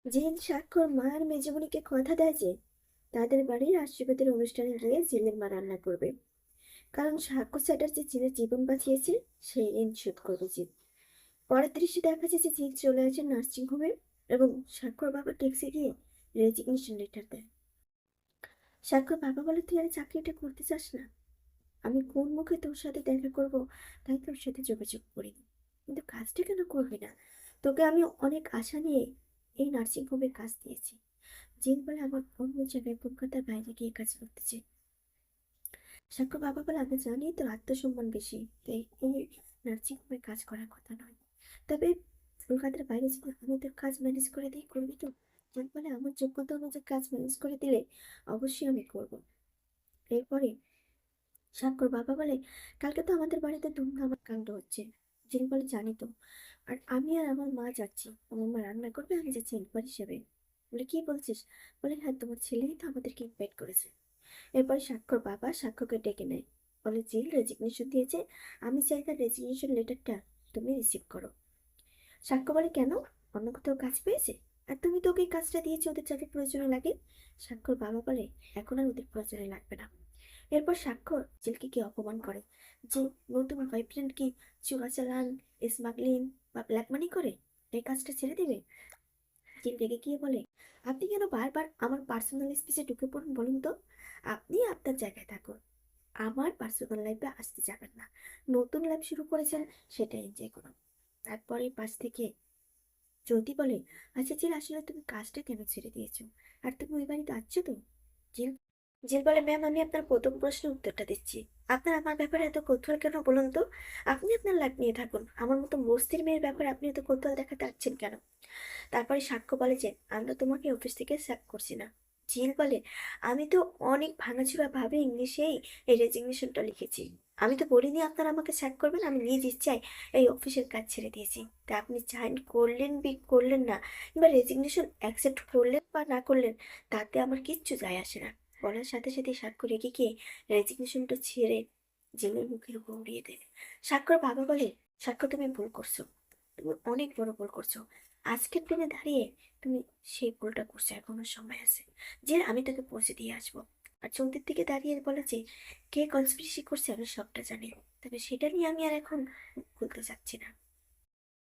জিন স্বাক্ষর মা আর মেজমণিকে কথা দেয় যে তাদের বাড়ির আশীর্বাদের অনুষ্ঠানে গিয়ে জিলের মা রান্না করবে। কারণ স্বাক্ষর চ্যাটার্জি জিনের জীবন বাঁচিয়েছে, সেই ঋণ শোধ করবে জিন। পরের দৃশ্যে দেখা যাচ্ছে জিন চলে আসে নার্সিং হোমে এবং স্বাক্ষর বাবা ট্যাক্সি গিয়ে রেজিগনেশন লেটার দেয়। স্বাক্ষর বাবা বলে, তুই আর চাকরিটা করতে চাস না? আমি কোন মুখে তোর সাথে দেখা করব, তাই তোর সাথে যোগাযোগ করিনি। কিন্তু কাজটা কেন করবি না? তোকে আমি অনেক আশা নিয়ে এই নার্সিং হোমের কাজ দিয়েছি। জিন বলে, আমার অন্য জায়গায় কলকাতার বাইরে গিয়ে কাজ করতেছে। সাক্ষ্য বাবা বলে, আমি জানি তোর আত্মসম্মান বেশি, তাই এই নার্সিং হোমে কাজ করার কথা নয়। তবে কলকাতার বাইরে যদি আমি তোর কাজ ম্যানেজ করে দিই, করবি তো? জিন বলে, আমার যোগ্যতা অনুযায়ী কাজ ম্যানেজ করে দিলে অবশ্যই আমি করবো। এরপরে সাক্ষর বাবা বলে, কালকে তো আমাদের বাড়িতে ধুমধাম কাণ্ড হচ্ছে। জিন বলে, জানি তো। আর আমি আর আমার মা যাচ্ছি, আমার মা রান্না করবে, আমি যাচ্ছি হেল্পার হিসেবে। বলে, কি বলছিস? বলে, হ্যাঁ, তোমার ছেলেই তো আমাদেরকে ইনভাইট করেছে। এরপর সাক্ষর বাবা সাক্ষ্যকে ডেকে নেয়। বলে, জিল রেজিগনেশন দিয়েছে, আমি চাই তার রেজিগনেশন লেটারটা তুমি রিসিভ করো। সাক্ষ্য বলে, কেন? অন্য কোথাও কাজ পেয়েছে? আর তুমি তো ওকে এই কাজটা দিয়েছো ওদের যাদের প্রয়োজনে লাগে। সাক্ষর বাবা বলে, এখন আর ওদের প্রয়োজনে লাগবে না। এরপর সাক্ষ্য জিলকে কি অপমান করে যে নতুন বয়ফ্রেন্ড কি চোরাচালান, স্মাগলিং বা ব্ল্যাক মানি করে, এই কাজটা ছেড়ে দিবে? জিল রেগে গিয়ে বলে, আপনি কেন বারবার আমার পার্সোনাল স্পেসে ঢুকে পড়ুন বলুন তো? আপনি আপনার জায়গায় থাকুন, আমার পার্সোনাল লাইফে আসতে যাবেন না। নতুন লাইফ শুরু করেছেন, সেটা এনজয় করুন। তারপরে পাশ থেকে জ্যোতি বলে, আচ্ছা জিল, আসলে তুমি কাজটা কেন ছেড়ে দিয়েছো? আর তুমি ওই বাড়িতে আছো তো? জিল জিল বলে, ম্যাম, আমি আপনার প্রথম প্রশ্নের উত্তরটা দিচ্ছি। আপনার আমার ব্যাপারে এত কৌতূহল কেন বলুন তো? আপনি আপনার লাইফ নিয়ে থাকুন, আমার মতো বস্তির মেয়ের ব্যাপারে আপনি এত কৌতূহল দেখাতে আসছেন কেন? তারপরে সাক্ষ্য বলে যে, আমি তো তোমাকে অফিস থেকে স্যাক করছি না। জিল বলে, আমি তো অনেক ভাঙাচোরা ভাবে ইংলিশেই এই রেজিগনেশনটা লিখেছি। আমি তো বলিনি আপনারা আমাকে স্যাক করবেন, আমি নিজ ইচ্ছায় এই অফিসের কাজ ছেড়ে দিয়েছি। তা আপনি সাইন করলেন বি করলেন না, কিংবা রেজিগনেশন অ্যাকসেপ্ট করলেন বা না করলেন, তাতে আমার কিচ্ছু যায় আসে না। বলার সাথে সাথে সাক্ষ্য রেগে গিয়ে রেজিগনেশনটা ছেড়ে জিলের মুখের উপর উড়িয়ে দেয়। সাক্ষ্যর বাবা বলে, সাক্ষ্য, তুমি ভুল করছো, তুমি অনেক বড় ভুল করছো। আজকের দিনে দাঁড়িয়ে তুমি সেই ভুলটা করছো, এখনো সময় আছে। যে আমি তোকে পৌঁছে দিয়ে আসবো। আর চৌধুরীর দিকে দাঁড়িয়ে বলে যে, কে কনস্পিরেসি করছে আমি সবটা জানি, তবে সেটা নিয়ে আমি আর এখন খুলতে চাচ্ছি না।